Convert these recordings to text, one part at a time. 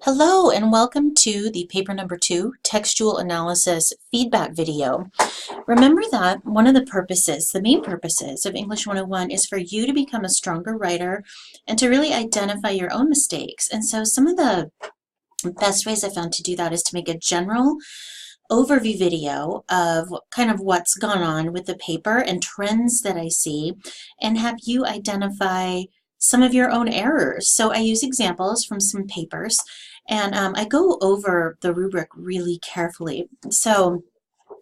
Hello and welcome to the paper number 2 textual analysis feedback video. Remember that one of the main purposes of English 101 is for you to become a stronger writer and to really identify your own mistakes. And so some of the best ways I found to do that is to make a general overview video of kind of what's gone on with the paper and trends that I see, and have you identify some of your own errors. So I use examples from some papers, and I go over the rubric really carefully. So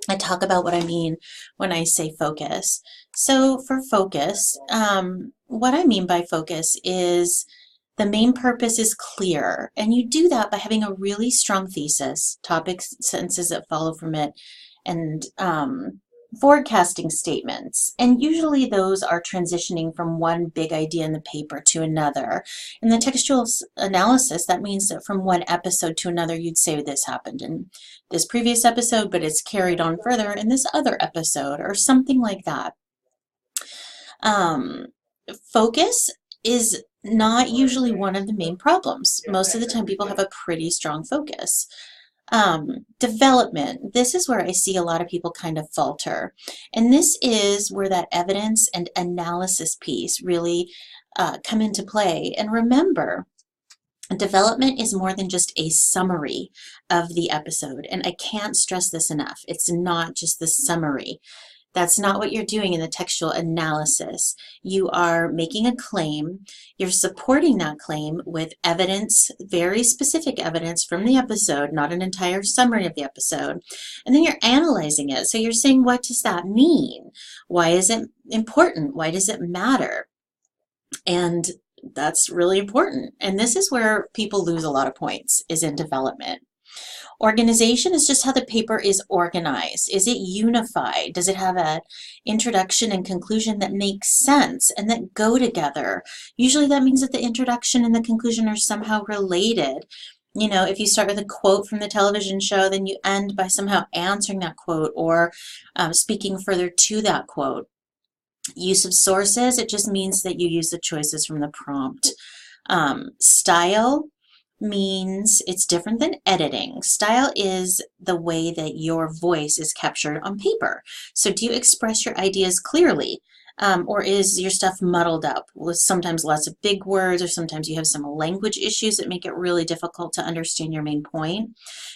I talk about what I mean when I say focus. So for focus, what I mean by focus is the main purpose is clear, and you do that by having a really strong thesis, topics, sentences that follow from it, and forecasting statements. And usually those are transitioning from one big idea in the paper to another. In the textual analysis, that means that from one episode to another, you'd say this happened in this previous episode, but it's carried on further in this other episode, or something like that. Focus is not usually one of the main problems. Most of the time people have a pretty strong focus. Development, this is where I see a lot of people kind of falter. And this is where that evidence and analysis piece really come into play. And remember, development is more than just a summary of the episode. And I can't stress this enough. It's not just the summary. That's not what you're doing in the textual analysis. You are making a claim, you're supporting that claim with evidence, very specific evidence from the episode, not an entire summary of the episode, and then you're analyzing it. So you're saying, what does that mean? Why is it important? Why does it matter? And that's really important. And this is where people lose a lot of points, is in development. Organization is just how the paper is organized. Is it unified? Does it have an introduction and conclusion that makes sense and that go together? Usually that means that the introduction and the conclusion are somehow related. You know, if you start with a quote from the television show, then you end by somehow answering that quote or speaking further to that quote. Use of sources, it just means that you use the choices from the prompt. Style means it's different than editing. Style is the way that your voice is captured on paper. So do you express your ideas clearly? Or is your stuff muddled up with sometimes lots of big words, or sometimes you have some language issues that make it really difficult to understand your main point?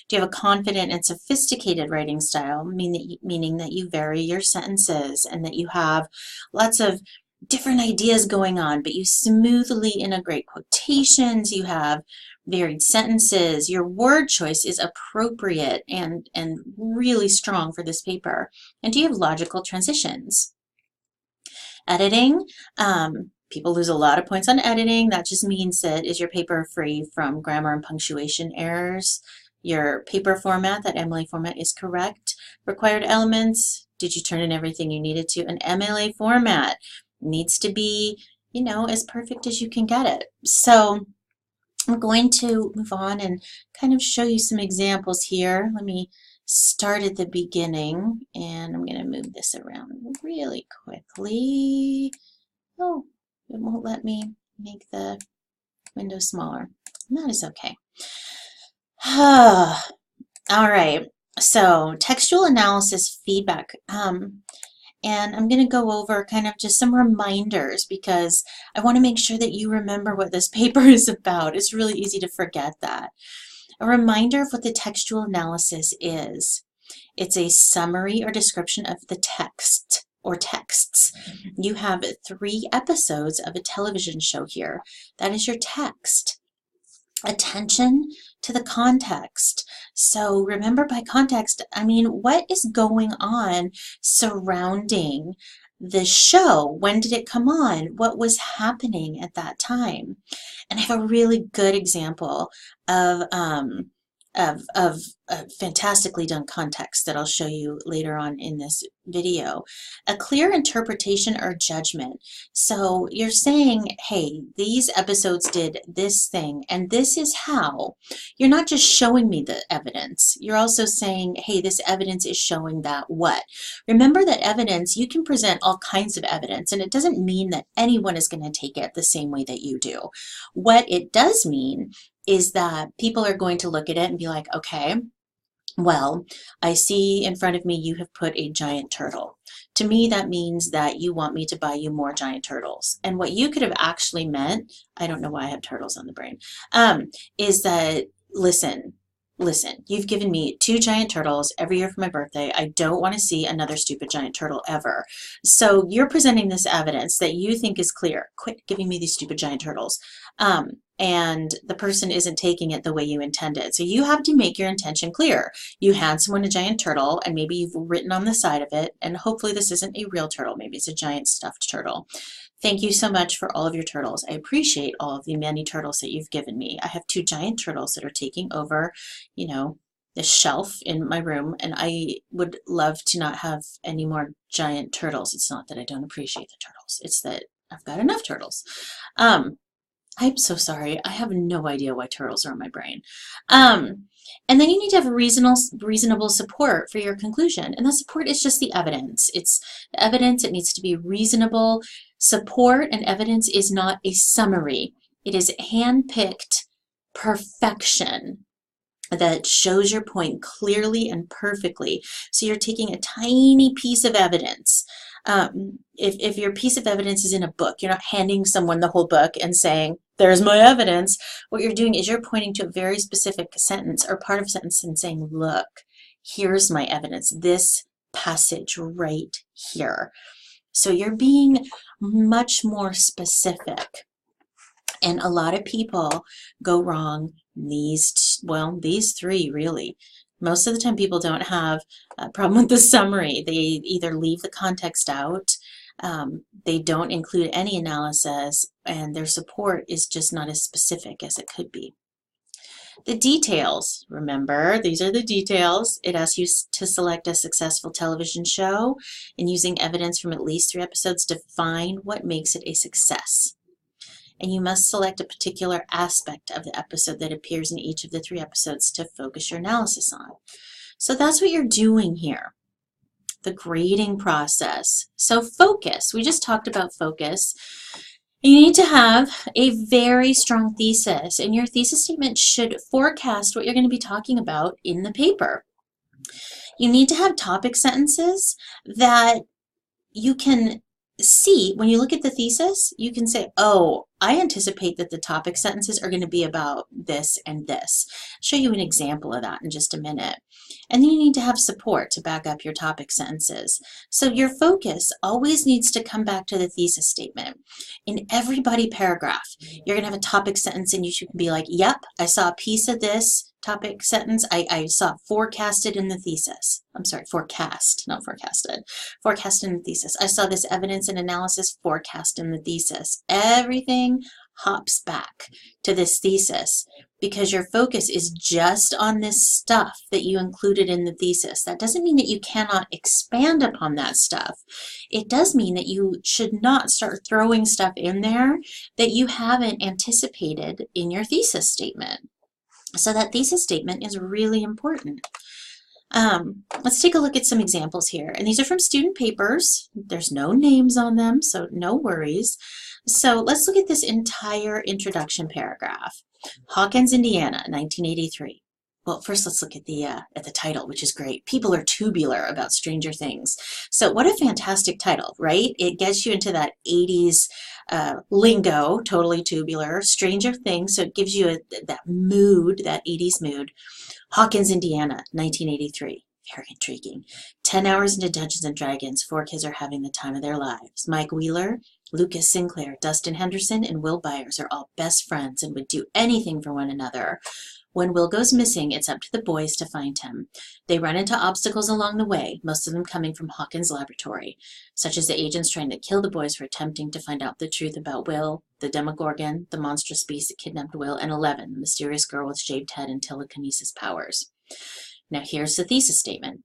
Do you have a confident and sophisticated writing style, meaning that you vary your sentences and that you have lots of different ideas going on, but you smoothly integrate quotations, you have varied sentences, your word choice is appropriate and really strong for this paper, and do you have logical transitions? Editing, people lose a lot of points on editing. That just means that is your paper free from grammar and punctuation errors? Your paper format, that MLA format, is correct? Required elements, did you turn in everything you needed to? An MLA format needs to be, you know, as perfect as you can get it. So I'm going to move on and kind of show you some examples here. Let me start at the beginning, and I'm going to move this around really quickly. Oh, it won't let me make the window smaller. That is okay. All right, so textual analysis feedback. And I'm going to go over kind of just some reminders, because I want to make sure that you remember what this paper is about. It's really easy to forget that. A reminder of what the textual analysis is. It's a summary or description of the text or texts. You have 3 episodes of a television show here. That is your text. Attention to the context. So remember, by context, I mean, what is going on surrounding the show? When did it come on? What was happening at that time? And I have a really good example of a fantastically done context that I'll show you later on in this video. A clear interpretation or judgment. So you're saying, hey, these episodes did this thing, and this is how. You're not just showing me the evidence. You're also saying, hey, this evidence is showing that what? Remember that evidence, you can present all kinds of evidence, and it doesn't mean that anyone is going to take it the same way that you do. What it does mean is that people are going to look at it and be like, okay, well, I see in front of me you have put a giant turtle. To me, that means that you want me to buy you more giant turtles. And what you could have actually meant, I don't know why I have turtles on the brain, is that, listen, you've given me 2 giant turtles every year for my birthday. I don't want to see another stupid giant turtle ever. So you're presenting this evidence that you think is clear. Quit giving me these stupid giant turtles. And the person isn't taking it the way you intended. So you have to make your intention clear. You hand someone a giant turtle, and maybe you've written on the side of it, and hopefully this isn't a real turtle. Maybe it's a giant stuffed turtle. Thank you so much for all of your turtles. I appreciate all of the many turtles that you've given me. I have 2 giant turtles that are taking over, you know, the shelf in my room, and I would love to not have any more giant turtles. It's not that I don't appreciate the turtles. It's that I've got enough turtles. I'm so sorry. I have no idea why turtles are in my brain. And then you need to have reasonable support for your conclusion. And that support is just the evidence. It's the evidence. It needs to be reasonable. Support and evidence is not a summary. It is hand-picked perfection that shows your point clearly and perfectly. So you're taking a tiny piece of evidence. If your piece of evidence is in a book, you're not handing someone the whole book and saying, there's my evidence. What you're doing is you're pointing to a very specific sentence or part of a sentence and saying, look, here's my evidence, this passage right here. So you're being much more specific. And a lot of people go wrong these 3 really. Most of the time people don't have a problem with the summary. They either leave the context out, they don't include any analysis, and their support is just not as specific as it could be. The details, remember, these are the details. It asks you to select a successful television show and using evidence from at least 3 episodes, define what makes it a success. And you must select a particular aspect of the episode that appears in each of the 3 episodes to focus your analysis on. So that's what you're doing here, the grading process. So focus, we just talked about focus. You need to have a very strong thesis, and your thesis statement should forecast what you're going to be talking about in the paper. You need to have topic sentences that you can see. When you look at the thesis, you can say, oh, I anticipate that the topic sentences are going to be about this and this. I'll show you an example of that in just a minute. And then you need to have support to back up your topic sentences. So your focus always needs to come back to the thesis statement. In every body paragraph, you're going to have a topic sentence, and you should be like, yep, I saw a piece of this topic sentence. I saw it forecasted in the thesis. I'm sorry, forecast, not forecasted. Forecasted in the thesis. I saw this evidence and analysis forecast in the thesis. Everything hops back to this thesis because your focus is just on this stuff that you included in the thesis. That doesn't mean that you cannot expand upon that stuff. It does mean that you should not start throwing stuff in there that you haven't anticipated in your thesis statement. So that thesis statement is really important. Let's take a look at some examples here. And these are from student papers. There's no names on them, so no worries. So let's look at this entire introduction paragraph. Hawkins, Indiana, 1983. Well, first let's look at the title, which is great. People are tubular about Stranger Things. So what a fantastic title, right? It gets you into that 80s lingo, totally tubular, Stranger Things. So it gives you that mood, that 80s mood. Hawkins, Indiana, 1983. Very intriguing. 10 hours into Dungeons and Dragons, 4 kids are having the time of their lives. Mike Wheeler, Lucas Sinclair, Dustin Henderson, and Will Byers are all best friends and would do anything for one another. When Will goes missing, it's up to the boys to find him. They run into obstacles along the way, most of them coming from Hawkins' laboratory, such as the agents trying to kill the boys for attempting to find out the truth about Will, the Demogorgon, the monstrous beast that kidnapped Will, and Eleven, the mysterious girl with shaved head and telekinesis powers. Now here's the thesis statement.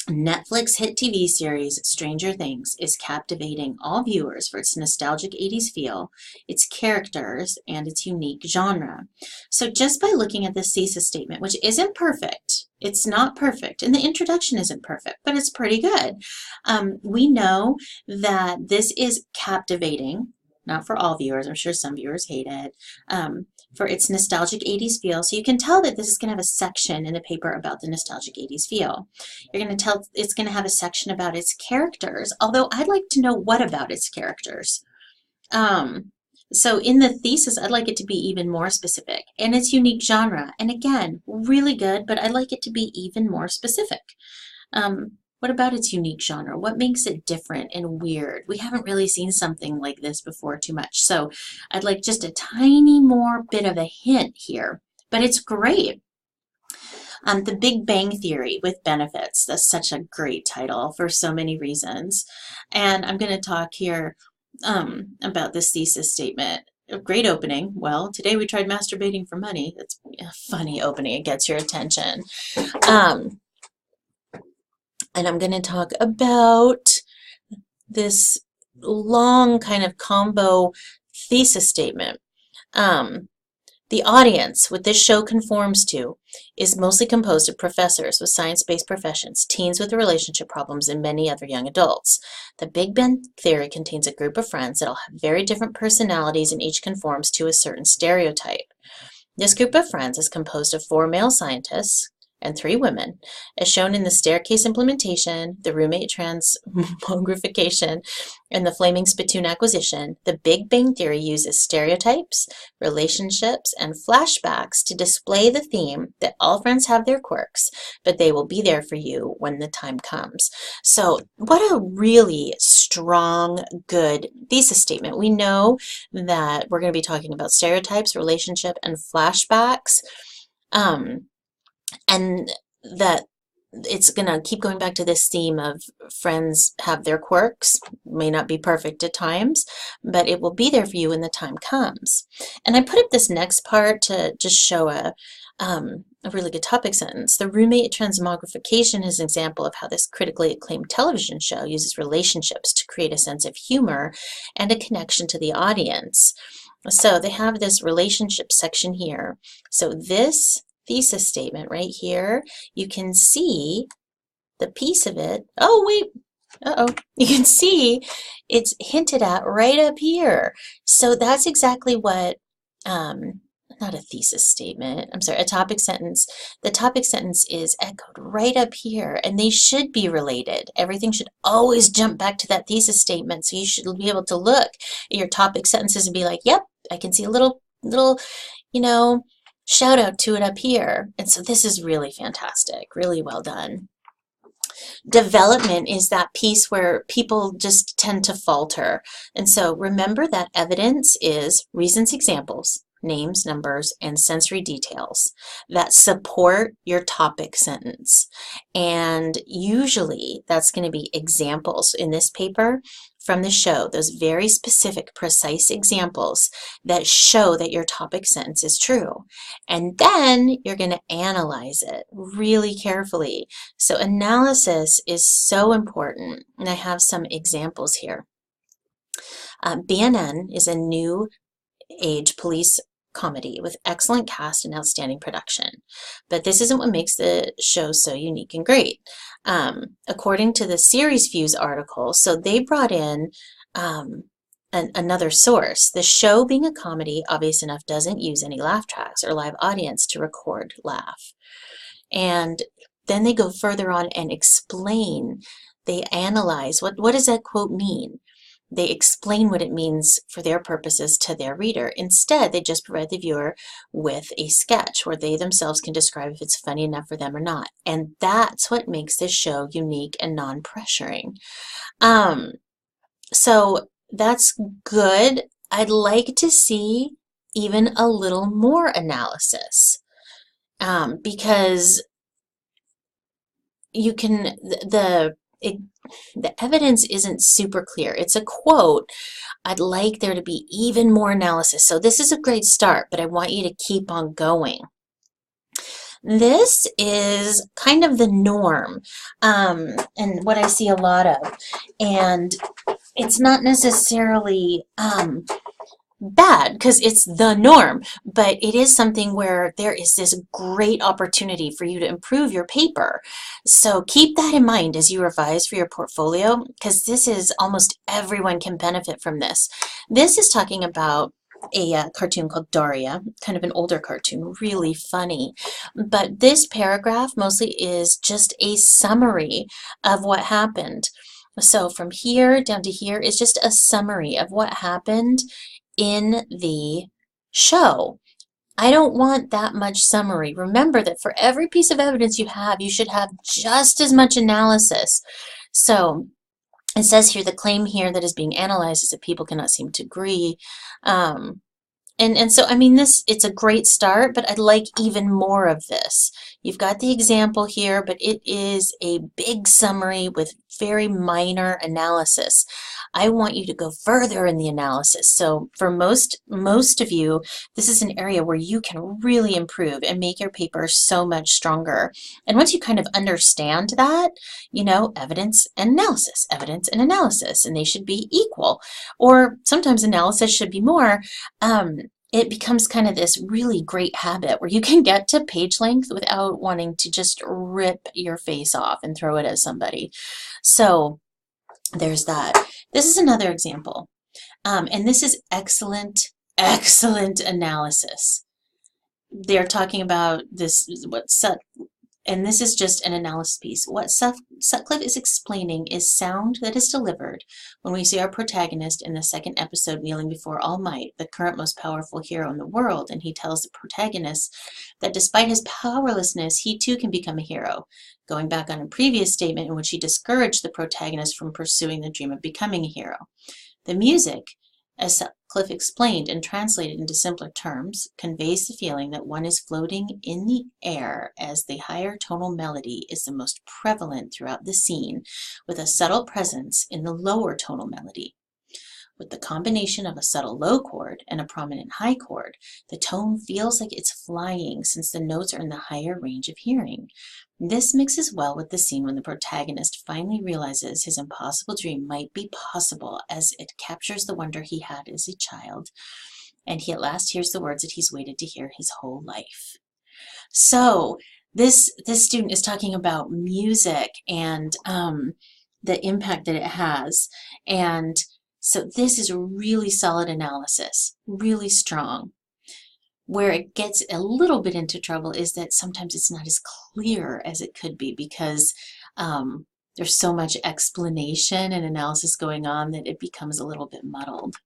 Netflix hit TV series Stranger Things is captivating all viewers for its nostalgic 80s feel, its characters, and its unique genre. So just by looking at this thesis statement, which isn't perfect, it's not perfect, and the introduction isn't perfect, but it's pretty good. We know that this is captivating. not for all viewers. I'm sure some viewers hate it. For its nostalgic 80s feel. So you can tell that this is going to have a section in the paper about the nostalgic 80s feel. You're going to tell it's going to have a section about its characters, although I'd like to know what about its characters. So in the thesis, I'd like it to be even more specific. And its unique genre, and again, really good, but I'd like it to be even more specific. What about its unique genre? What makes it different and weird? We haven't really seen something like this before too much. So I'd like just a tiny more bit of a hint here, but it's great. The Big Bang Theory with Benefits. That's such a great title for so many reasons. And I'm going to talk here about this thesis statement. A great opening. Well, today we tried masturbating for money. That's a funny opening. It gets your attention. And I'm going to talk about this long kind of combo thesis statement. The audience what this show conforms to is mostly composed of professors with science-based professions, teens with relationship problems, and many other young adults. The Big Bang Theory contains a group of friends that all have very different personalities and each conforms to a certain stereotype. This group of friends is composed of 4 male scientists and 3 women, as shown in the staircase implementation, the roommate transmogrification, and the flaming spittoon acquisition. The Big Bang Theory uses stereotypes, relationships, and flashbacks to display the theme that all friends have their quirks, but they will be there for you when the time comes. So what a really strong, good thesis statement. We know that we're going to be talking about stereotypes, relationship, and flashbacks. And that it's going to keep going back to this theme of friends have their quirks, may not be perfect at times, but it will be there for you when the time comes. And I put up this next part to just show a really good topic sentence. The roommate transmogrification is an example of how this critically acclaimed television show uses relationships to create a sense of humor and a connection to the audience. So they have this relationship section here. So this thesis statement right here, you can see the piece of it. Oh, wait. You can see it's hinted at right up here. So that's exactly what, not a thesis statement, I'm sorry, a topic sentence. The topic sentence is echoed right up here, and they should be related. Everything should always jump back to that thesis statement. So you should be able to look at your topic sentences and be like, yep, I can see a little, shout out to it up here. And so this is really fantastic, really well done. Development is that piece where people just tend to falter. And so remember that evidence is reasons, examples, names, numbers, and sensory details that support your topic sentence. And usually that's going to be examples in this paper from the show, those very specific, precise examples that show that your topic sentence is true. And then you're going to analyze it really carefully. So analysis is so important, and I have some examples here. BNN is a new age police comedy with excellent cast and outstanding production. But this isn't what makes the show so unique and great. According to the Series Views article, so they brought in another source. The show, being a comedy, obvious enough, doesn't use any laugh tracks or live audience to record laugh. And then they go further on and explain, they analyze, what does that quote mean? They explain what it means for their purposes to their reader. Instead, they just provide the viewer with a sketch where they themselves can describe if it's funny enough for them or not. And that's what makes this show unique and non-pressuring. So that's good. I'd like to see even a little more analysis because you can, the evidence isn't super clear. It's a quote. I'd like there to be even more analysis. So this is a great start, but I want you to keep on going. This is kind of the norm and what I see a lot of. And it's not necessarily bad because it's the norm, but it is something where there is this great opportunity for you to improve your paper. So keep that in mind as you revise for your portfolio, because this is almost everyone can benefit from this. This is talking about a cartoon called Daria, kind of an older cartoon, really funny. But this paragraph mostly is just a summary of what happened. So from here down to here is just a summary of what happened in the show. I don't want that much summary. Remember that for every piece of evidence you have, you should have just as much analysis. So it says here, the claim here that is being analyzed is that people cannot seem to agree. And so, I mean, it's a great start, but I'd like even more of this. You've got the example here, but it is a big summary with very minor analysis. I want you to go further in the analysis. So for most of you, this is an area where you can really improve and make your paper so much stronger. And once you kind of understand that, you know, evidence and analysis, and they should be equal. Or sometimes analysis should be more. It becomes kind of this really great habit where you can get to page length without wanting to just rip your face off and throw it at somebody. So there's that. This is another example, and this is excellent analysis. They're talking about this, and this is just an analysis piece. What Sutcliffe is explaining is sound that is delivered when we see our protagonist in the second episode kneeling before All Might, the current most powerful hero in the world, and he tells the protagonist that despite his powerlessness, he too can become a hero, going back on a previous statement in which he discouraged the protagonist from pursuing the dream of becoming a hero. The music, as Sutcliffe explained and translated into simpler terms, conveys the feeling that one is floating in the air as the higher tonal melody is the most prevalent throughout the scene, with a subtle presence in the lower tonal melody. With the combination of a subtle low chord and a prominent high chord, the tone feels like it's flying since the notes are in the higher range of hearing. This mixes well with the scene when the protagonist finally realizes his impossible dream might be possible, as it captures the wonder he had as a child, and he at last hears the words that he's waited to hear his whole life. So this student is talking about music and the impact that it has, and so this is a really solid analysis, really strong. Where it gets a little bit into trouble is that sometimes it's not as clear as it could be because there's so much explanation and analysis going on that it becomes a little bit muddled.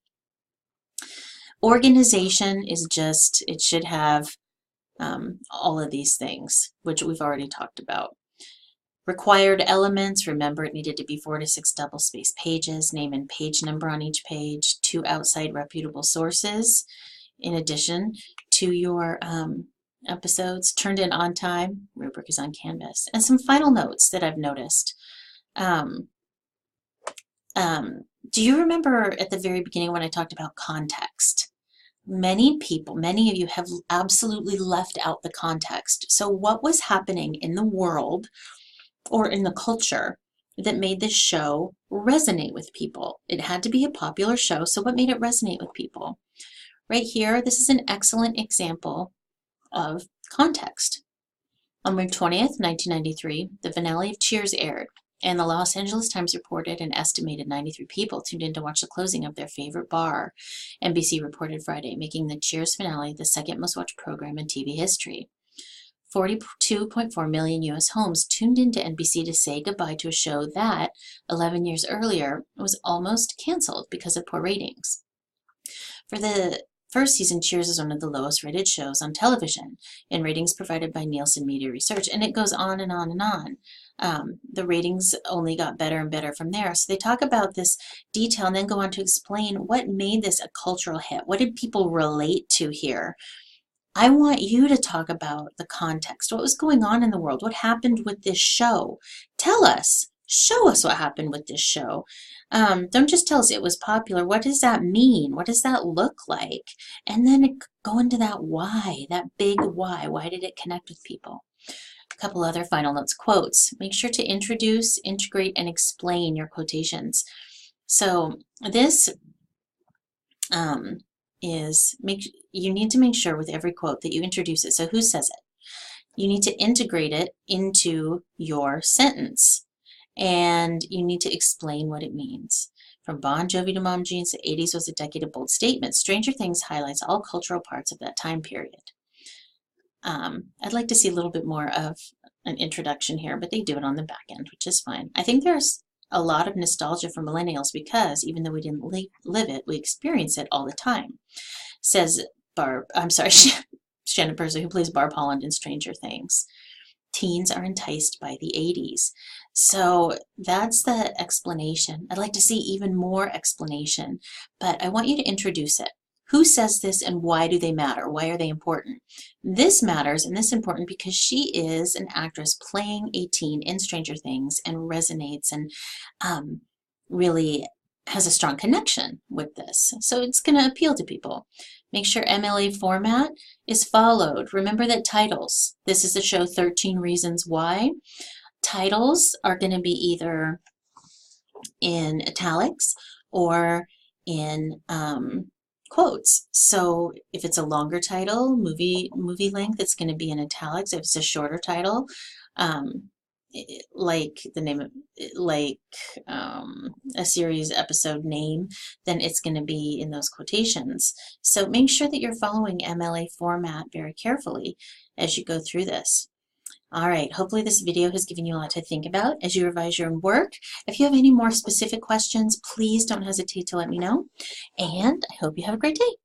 Organization is just, it should have all of these things, which we've already talked about. Required elements, remember it needed to be 4 to 6 double-spaced pages, name and page number on each page, 2 outside reputable sources, in addition to your episodes, turned in on time, rubric is on Canvas. And some final notes that I've noticed. Do you remember at the very beginning when I talked about context? Many of you have absolutely left out the context. So what was happening in the world or in the culture that made this show resonate with people? It had to be a popular show, so what made it resonate with people? Right here, this is an excellent example of context. On May 20th, 1993, the finale of Cheers aired, and the Los Angeles Times reported an estimated 93 people tuned in to watch the closing of their favorite bar. NBC reported Friday, making the Cheers finale the second most watched program in TV history. 42.4 million U.S. homes tuned into NBC to say goodbye to a show that, 11 years earlier, was almost canceled because of poor ratings. For the first season, Cheers is one of the lowest rated shows on television in ratings provided by Nielsen Media Research, and it goes on and on and on. The ratings only got better and better from there. So they talk about this detail and then go on to explain what made this a cultural hit. What did people relate to here? I want you to talk about the context. What was going on in the world? What happened with this show? Tell us. Show us what happened with this show. Don't just tell us it was popular. What does that mean? What does that look like? And then go into that why, that big why. Why did it connect with people? A couple other final notes. Quotes. Make sure to introduce, integrate, and explain your quotations. So this is you need to make sure with every quote that you introduce it. So who says it? You need to integrate it into your sentence, and you need to explain what it means. From Bon Jovi to Mom Jeans, the 80s was a decade of bold statements. Stranger Things highlights all cultural parts of that time period. I'd like to see a little bit more of an introduction here, but they do it on the back end, which is fine. I think there's a lot of nostalgia for millennials because even though we didn't live it, we experience it all the time. Says Shannon Perser, who plays Barb Holland in Stranger Things. Teens are enticed by the 80s. So that's the explanation. I'd like to see even more explanation, but I want you to introduce it. Who says this and why do they matter? Why are they important? This matters and this is important because she is an actress playing a teen in Stranger Things and resonates and really has a strong connection with this. So it's going to appeal to people. Make sure MLA format is followed. Remember that titles. This is the show 13 Reasons Why. Titles are going to be either in italics or in quotes. So if it's a longer title, movie length, it's going to be in italics. If it's a shorter title, like the name of a series episode name, then it's going to be in those quotations. So make sure that you're following MLA format very carefully as you go through this. All right, hopefully this video has given you a lot to think about as you revise your own work. If you have any more specific questions, please don't hesitate to let me know. And I hope you have a great day.